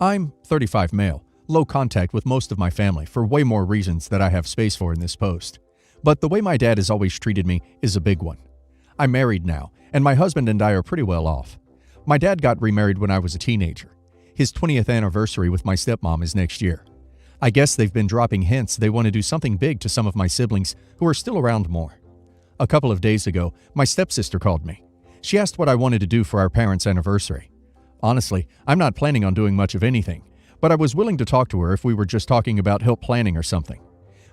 I'm 35 male, low contact with most of my family for way more reasons that I have space for in this post. But the way my dad has always treated me is a big one. I'm married now, and my husband and I are pretty well off. My dad got remarried when I was a teenager. His 20th anniversary with my stepmom is next year. I guess they've been dropping hints they want to do something big to some of my siblings who are still around more. A couple of days ago, my stepsister called me. She asked what I wanted to do for our parents' anniversary. Honestly, I'm not planning on doing much of anything, but I was willing to talk to her if we were just talking about help planning or something.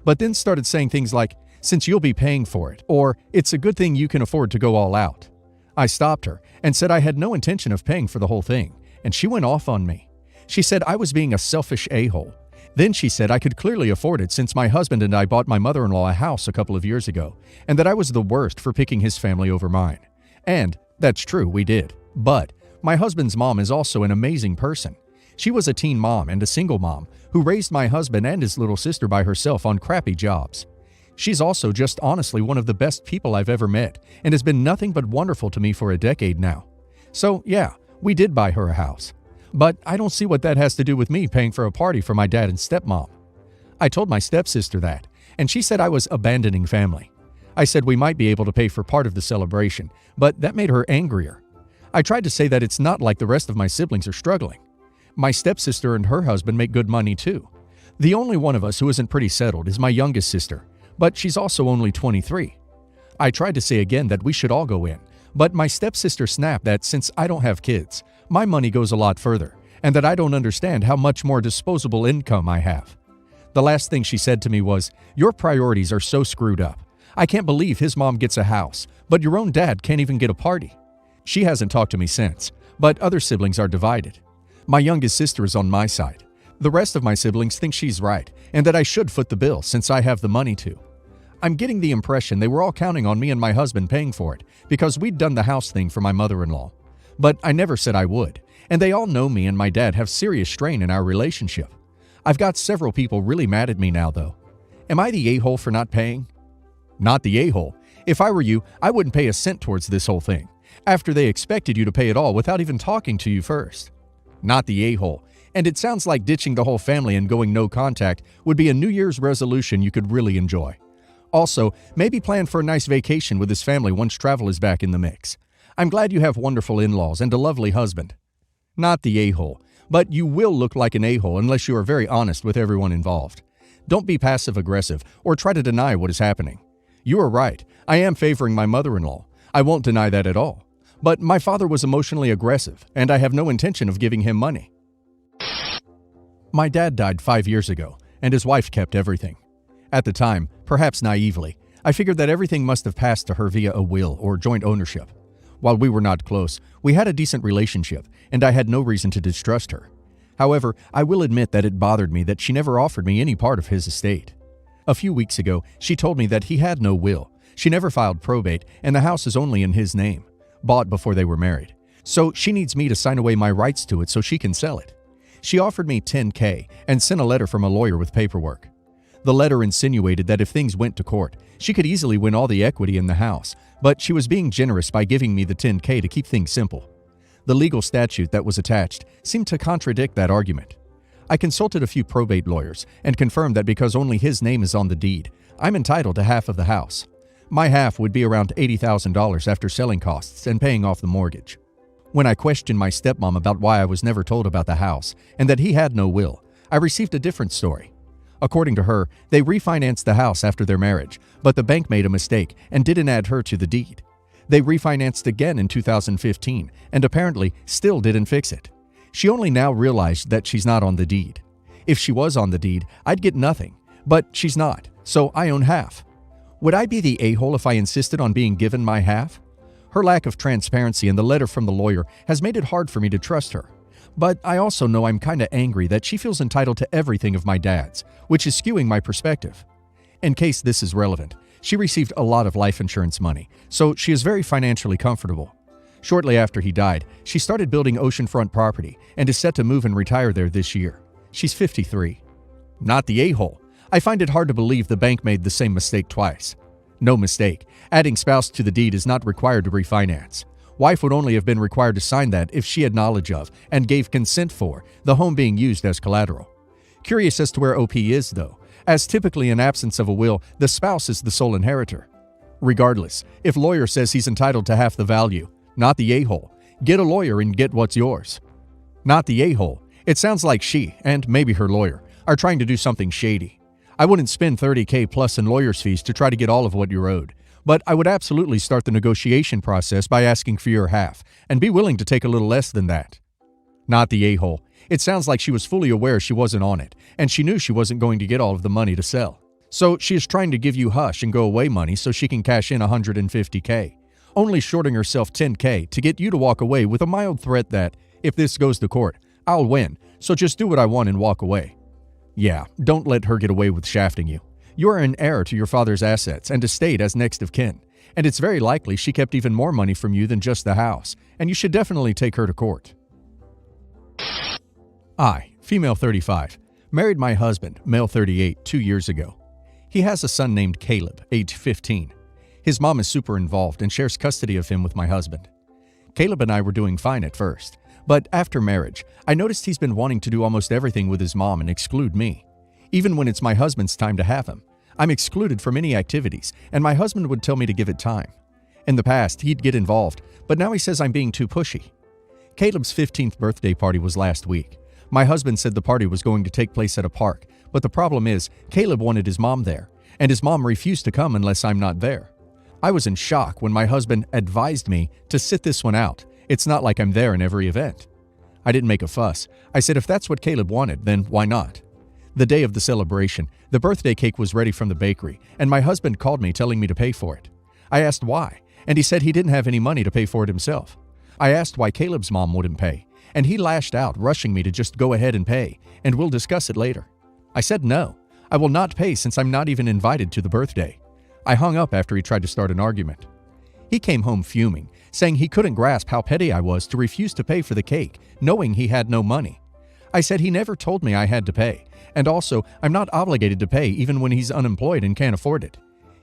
But then started saying things like, "Since you'll be paying for it," or "It's a good thing you can afford to go all out." I stopped her and said I had no intention of paying for the whole thing, and she went off on me. She said I was being a selfish a-hole. Then she said I could clearly afford it since my husband and I bought my mother-in-law a house a couple of years ago, and that I was the worst for picking his family over mine. And that's true, we did. But my husband's mom is also an amazing person. She was a teen mom and a single mom who raised my husband and his little sister by herself on crappy jobs. She's also just honestly one of the best people I've ever met and has been nothing but wonderful to me for a decade now. So yeah, we did buy her a house. But I don't see what that has to do with me paying for a party for my dad and stepmom. I told my stepsister that, and she said I was abandoning family. I said we might be able to pay for part of the celebration, but that made her angrier. I tried to say that it's not like the rest of my siblings are struggling. My stepsister and her husband make good money too. The only one of us who isn't pretty settled is my youngest sister, but she's also only 23. I tried to say again that we should all go in, but my stepsister snapped that since I don't have kids, my money goes a lot further, and that I don't understand how much more disposable income I have. The last thing she said to me was, "Your priorities are so screwed up. I can't believe his mom gets a house, but your own dad can't even get a party." She hasn't talked to me since, but other siblings are divided. My youngest sister is on my side. The rest of my siblings think she's right, and that I should foot the bill since I have the money to. I'm getting the impression they were all counting on me and my husband paying for it because we'd done the house thing for my mother-in-law. But I never said I would, and they all know me and my dad have serious strain in our relationship. I've got several people really mad at me now, though. Am I the a-hole for not paying? Not the a-hole. If I were you, I wouldn't pay a cent towards this whole thing, after they expected you to pay it all without even talking to you first. Not the a-hole. And it sounds like ditching the whole family and going no contact would be a New Year's resolution you could really enjoy. Also, maybe plan for a nice vacation with his family once travel is back in the mix. I'm glad you have wonderful in-laws and a lovely husband. Not the a-hole, but you will look like an a-hole unless you are very honest with everyone involved. Don't be passive-aggressive or try to deny what is happening. You are right, I am favoring my mother-in-law. I won't deny that at all. But my father was emotionally aggressive, and I have no intention of giving him money. My dad died 5 years ago, and his wife kept everything. At the time, perhaps naively, I figured that everything must have passed to her via a will or joint ownership. While we were not close, we had a decent relationship, and I had no reason to distrust her. However, I will admit that it bothered me that she never offered me any part of his estate. A few weeks ago, she told me that he had no will. She never filed probate, and the house is only in his name, bought before they were married. So she needs me to sign away my rights to it so she can sell it. She offered me $10,000 and sent a letter from a lawyer with paperwork. The letter insinuated that if things went to court, she could easily win all the equity in the house, but she was being generous by giving me the $10,000 to keep things simple. The legal statute that was attached seemed to contradict that argument. I consulted a few probate lawyers and confirmed that because only his name is on the deed, I'm entitled to half of the house. My half would be around $80,000 after selling costs and paying off the mortgage. When I questioned my stepmom about why I was never told about the house and that he had no will, I received a different story. According to her, they refinanced the house after their marriage, but the bank made a mistake and didn't add her to the deed. They refinanced again in 2015 and apparently still didn't fix it. She only now realized that she's not on the deed. If she was on the deed, I'd get nothing, but she's not, so I own half. Would I be the a-hole if I insisted on being given my half? Her lack of transparency and the letter from the lawyer has made it hard for me to trust her. But I also know I'm kinda angry that she feels entitled to everything of my dad's, which is skewing my perspective. In case this is relevant, she received a lot of life insurance money, so she is very financially comfortable. Shortly after he died, she started building oceanfront property and is set to move and retire there this year. She's 53. Not the a-hole. I find it hard to believe the bank made the same mistake twice. No mistake. Adding spouse to the deed is not required to refinance. Wife would only have been required to sign that if she had knowledge of, and gave consent for, the home being used as collateral. Curious as to where OP is, though, as typically in absence of a will, the spouse is the sole inheritor. Regardless, if lawyer says he's entitled to half the value, not the a-hole, get a lawyer and get what's yours. Not the a-hole. It sounds like she, and maybe her lawyer, are trying to do something shady. I wouldn't spend $30,000 plus in lawyer's fees to try to get all of what you're owed, but I would absolutely start the negotiation process by asking for your half, and be willing to take a little less than that. Not the a-hole. It sounds like she was fully aware she wasn't on it, and she knew she wasn't going to get all of the money to sell. So she is trying to give you hush and go away money so she can cash in $150,000, only shorting herself $10,000 to get you to walk away with a mild threat that, if this goes to court, I'll win, so just do what I want and walk away. Yeah, don't let her get away with shafting you. You are an heir to your father's assets and estate as next of kin, and it's very likely she kept even more money from you than just the house, and you should definitely take her to court. I, female 35, married my husband, male 38, 2 years ago. He has a son named Caleb, age 15. His mom is super involved and shares custody of him with my husband. Caleb and I were doing fine at first, but after marriage, I noticed he's been wanting to do almost everything with his mom and exclude me. Even when it's my husband's time to have him, I'm excluded from any activities, and my husband would tell me to give it time. In the past, he'd get involved, but now he says I'm being too pushy. Caleb's 15th birthday party was last week. My husband said the party was going to take place at a park, but the problem is, Caleb wanted his mom there, and his mom refused to come unless I'm not there. I was in shock when my husband advised me to sit this one out. It's not like I'm there in every event. I didn't make a fuss. I said if that's what Caleb wanted, then why not? The day of the celebration, the birthday cake was ready from the bakery, and my husband called me telling me to pay for it. I asked why, and he said he didn't have any money to pay for it himself. I asked why Caleb's mom wouldn't pay, and he lashed out, rushing me to just go ahead and pay, and we'll discuss it later. I said no, I will not pay since I'm not even invited to the birthday. I hung up after he tried to start an argument. He came home fuming, saying he couldn't grasp how petty I was to refuse to pay for the cake, knowing he had no money. I said he never told me I had to pay, and also I'm not obligated to pay even when he's unemployed and can't afford it.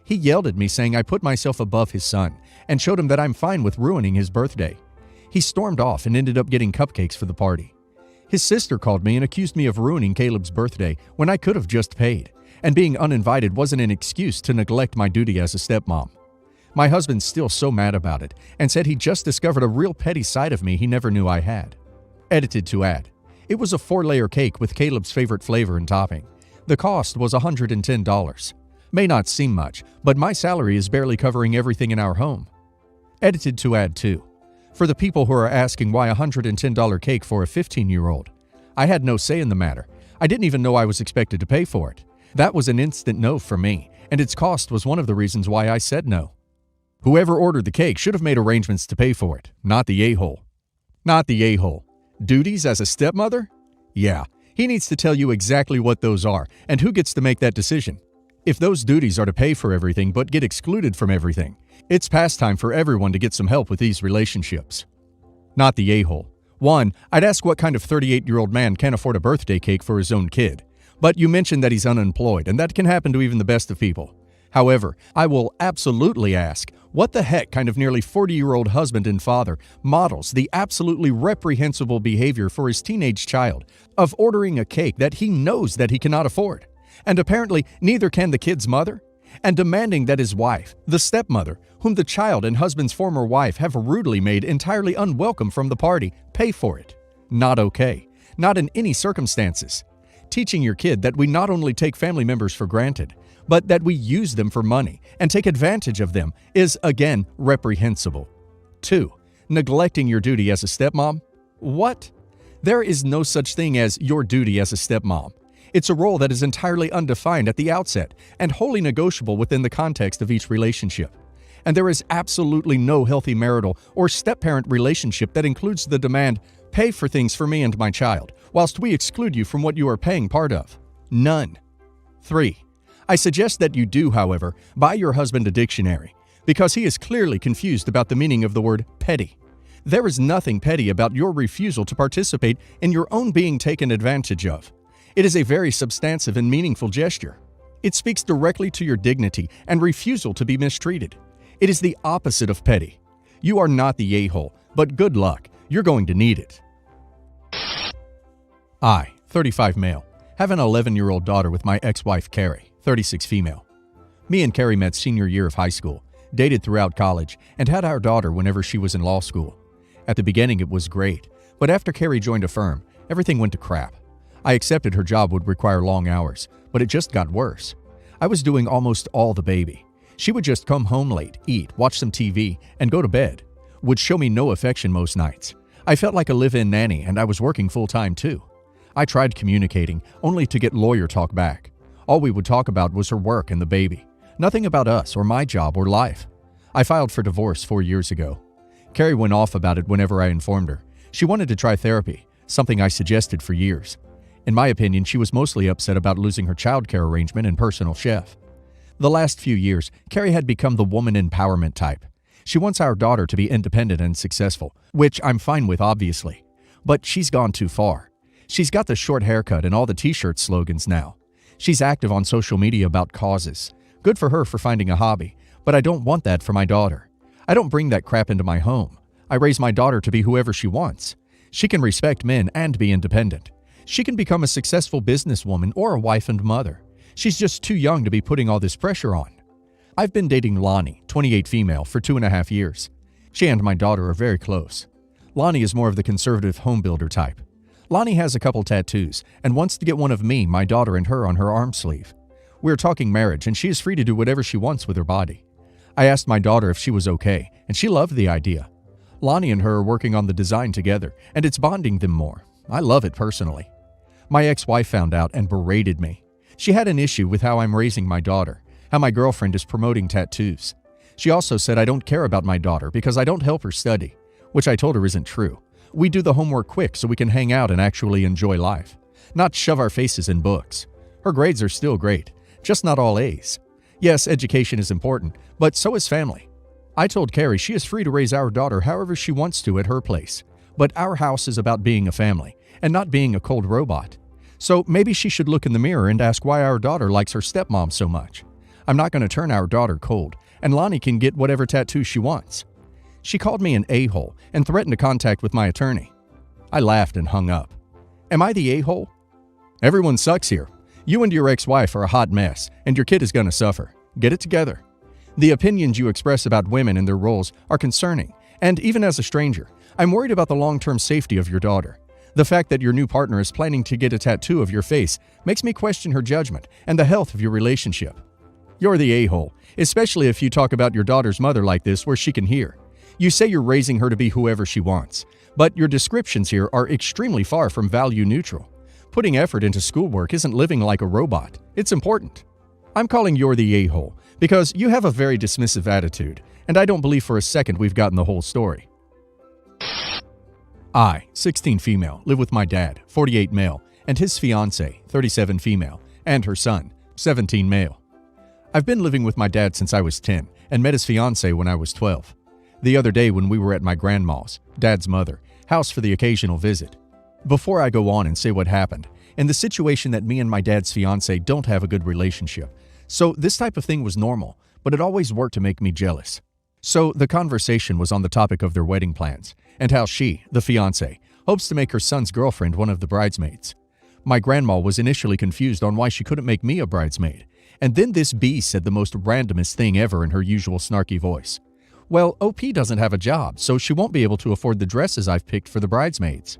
He yelled at me saying I put myself above his son, and showed him that I'm fine with ruining his birthday. He stormed off and ended up getting cupcakes for the party. His sister called me and accused me of ruining Caleb's birthday when I could have just paid, and being uninvited wasn't an excuse to neglect my duty as a stepmom. My husband's still so mad about it, and said he just discovered a real petty side of me he never knew I had. Edited to add, it was a 4-layer cake with Caleb's favorite flavor and topping. The cost was $110. May not seem much, but my salary is barely covering everything in our home. Edited to add too, for the people who are asking why a $110 cake for a 15-year-old. I had no say in the matter. I didn't even know I was expected to pay for it. That was an instant no for me, and its cost was one of the reasons why I said no. Whoever ordered the cake should have made arrangements to pay for it, not the a-hole. Not the a-hole. Duties as a stepmother? Yeah, he needs to tell you exactly what those are and who gets to make that decision. If those duties are to pay for everything but get excluded from everything, it's past time for everyone to get some help with these relationships. Not the a-hole. 1, I'd ask what kind of 38-year-old man can't afford a birthday cake for his own kid. But you mentioned that he's unemployed, and that can happen to even the best of people. However, I will absolutely ask, what the heck kind of nearly 40-year-old husband and father models the absolutely reprehensible behavior for his teenage child of ordering a cake that he knows that he cannot afford, and apparently neither can the kid's mother, and demanding that his wife, the stepmother, whom the child and husband's former wife have rudely made entirely unwelcome from the party, pay for it? Not okay. Not in any circumstances. Teaching your kid that we not only take family members for granted, but that we use them for money and take advantage of them is, again, reprehensible. 2. Neglecting your duty as a stepmom? What? There is no such thing as your duty as a stepmom. It's a role that is entirely undefined at the outset and wholly negotiable within the context of each relationship. And there is absolutely no healthy marital or step-parent relationship that includes the demand, pay for things for me and my child, whilst we exclude you from what you are paying part of. None. 3. I suggest that you do, however, buy your husband a dictionary, because he is clearly confused about the meaning of the word petty. There is nothing petty about your refusal to participate in your own being taken advantage of. It is a very substantive and meaningful gesture. It speaks directly to your dignity and refusal to be mistreated. It is the opposite of petty. You are not the a-hole, but good luck. You're going to need it. I, 35 male, have an 11-year-old daughter with my ex-wife Carrie, 36 female. Me and Carrie met senior year of high school, dated throughout college, and had our daughter whenever she was in law school. At the beginning it was great, but after Carrie joined a firm, everything went to crap. I accepted her job would require long hours, but it just got worse. I was doing almost all the baby. She would just come home late, eat, watch some TV, and go to bed. Would show me no affection most nights. I felt like a live-in nanny, and I was working full-time too. I tried communicating, only to get lawyer talk back. All we would talk about was her work and the baby. Nothing about us or my job or life. I filed for divorce 4 years ago. Carrie went off about it whenever I informed her. She wanted to try therapy, something I suggested for years. In my opinion, she was mostly upset about losing her childcare arrangement and personal chef. The last few years, Carrie had become the woman empowerment type. She wants our daughter to be independent and successful, which I'm fine with obviously. But she's gone too far. She's got the short haircut and all the t-shirt slogans now. She's active on social media about causes. Good for her for finding a hobby, but I don't want that for my daughter. I don't bring that crap into my home. I raise my daughter to be whoever she wants. She can respect men and be independent. She can become a successful businesswoman or a wife and mother. She's just too young to be putting all this pressure on. I've been dating Lonnie, 28 female, for 2.5 years. She and my daughter are very close. Lonnie is more of the conservative homebuilder type. Lonnie has a couple tattoos and wants to get one of me, my daughter, and her on her arm sleeve. We're talking marriage, and she is free to do whatever she wants with her body. I asked my daughter if she was okay, and she loved the idea. Lonnie and her are working on the design together, and it's bonding them more. I love it personally. My ex-wife found out and berated me. She had an issue with how I'm raising my daughter, how my girlfriend is promoting tattoos. She also said I don't care about my daughter because I don't help her study, which I told her isn't true. We do the homework quick so we can hang out and actually enjoy life, not shove our faces in books. Her grades are still great, just not all A's. Yes, education is important, but so is family. I told Carrie she is free to raise our daughter however she wants to at her place, but our house is about being a family and not being a cold robot. So maybe she should look in the mirror and ask why our daughter likes her stepmom so much. I'm not going to turn our daughter cold, and Lonnie can get whatever tattoo she wants. She called me an a-hole and threatened to contact with my attorney. I laughed and hung up. Am I the a-hole? Everyone sucks here. You and your ex-wife are a hot mess, and your kid is going to suffer. Get it together. The opinions you express about women and their roles are concerning, and even as a stranger, I'm worried about the long-term safety of your daughter. The fact that your new partner is planning to get a tattoo of your face makes me question her judgment and the health of your relationship. You're the a-hole, especially if you talk about your daughter's mother like this where she can hear. You say you're raising her to be whoever she wants, but your descriptions here are extremely far from value neutral. Putting effort into schoolwork isn't living like a robot. It's important. I'm calling you're the a-hole because you have a very dismissive attitude, and I don't believe for a second we've gotten the whole story. I, 16 female, live with my dad, 48 male, and his fiancée, 37 female, and her son, 17 male. I've been living with my dad since I was 10 and met his fiancée when I was 12. The other day when we were at my grandma's, Dad's mother, house for the occasional visit. Before I go on and say what happened, in the situation that me and my dad's fiancée don't have a good relationship, so this type of thing was normal, but it always worked to make me jealous. So the conversation was on the topic of their wedding plans, and how she, the fiancée, hopes to make her son's girlfriend one of the bridesmaids. My grandma was initially confused on why she couldn't make me a bridesmaid, and then this bee said the most randomest thing ever in her usual snarky voice. Well, OP doesn't have a job, so she won't be able to afford the dresses I've picked for the bridesmaids.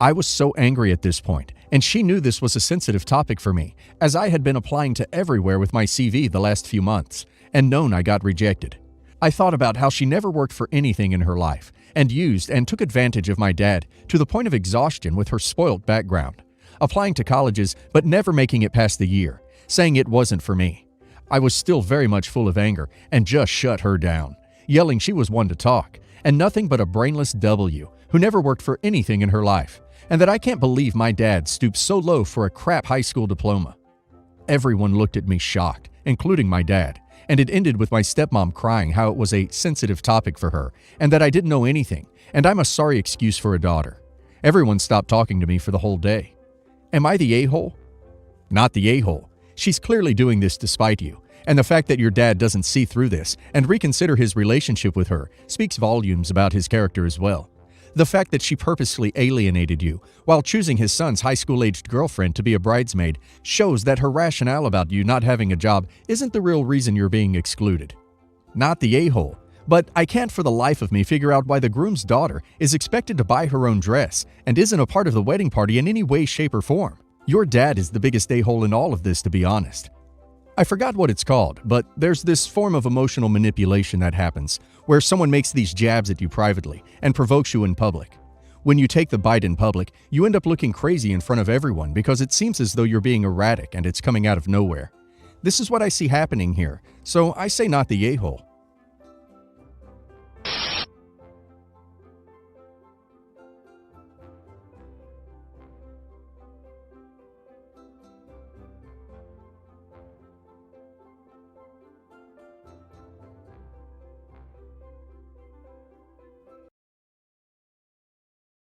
I was so angry at this point, and she knew this was a sensitive topic for me, as I had been applying to everywhere with my CV the last few months, and known I got rejected. I thought about how she never worked for anything in her life, and used and took advantage of my dad to the point of exhaustion with her spoilt background, applying to colleges but never making it past the year, saying it wasn't for me. I was still very much full of anger and just shut her down, yelling she was one to talk, and nothing but a brainless W who never worked for anything in her life, and that I can't believe my dad stooped so low for a crap high school diploma. Everyone looked at me shocked, including my dad, and it ended with my stepmom crying how it was a sensitive topic for her, and that I didn't know anything, and I'm a sorry excuse for a daughter. Everyone stopped talking to me for the whole day. Am I the a-hole? Not the a-hole. She's clearly doing this to spite you, And the fact that your dad doesn't see through this and reconsider his relationship with her speaks volumes about his character as well. The fact that she purposely alienated you while choosing his son's high school-aged girlfriend to be a bridesmaid shows that her rationale about you not having a job isn't the real reason you're being excluded. Not the a-hole, but I can't for the life of me figure out why the groom's daughter is expected to buy her own dress and isn't a part of the wedding party in any way, shape, or form. Your dad is the biggest a-hole in all of this, to be honest. I forgot what it's called, but there's this form of emotional manipulation that happens, where someone makes these jabs at you privately and provokes you in public. When you take the bite in public, you end up looking crazy in front of everyone because it seems as though you're being erratic and it's coming out of nowhere. This is what I see happening here, so I say not the a-hole.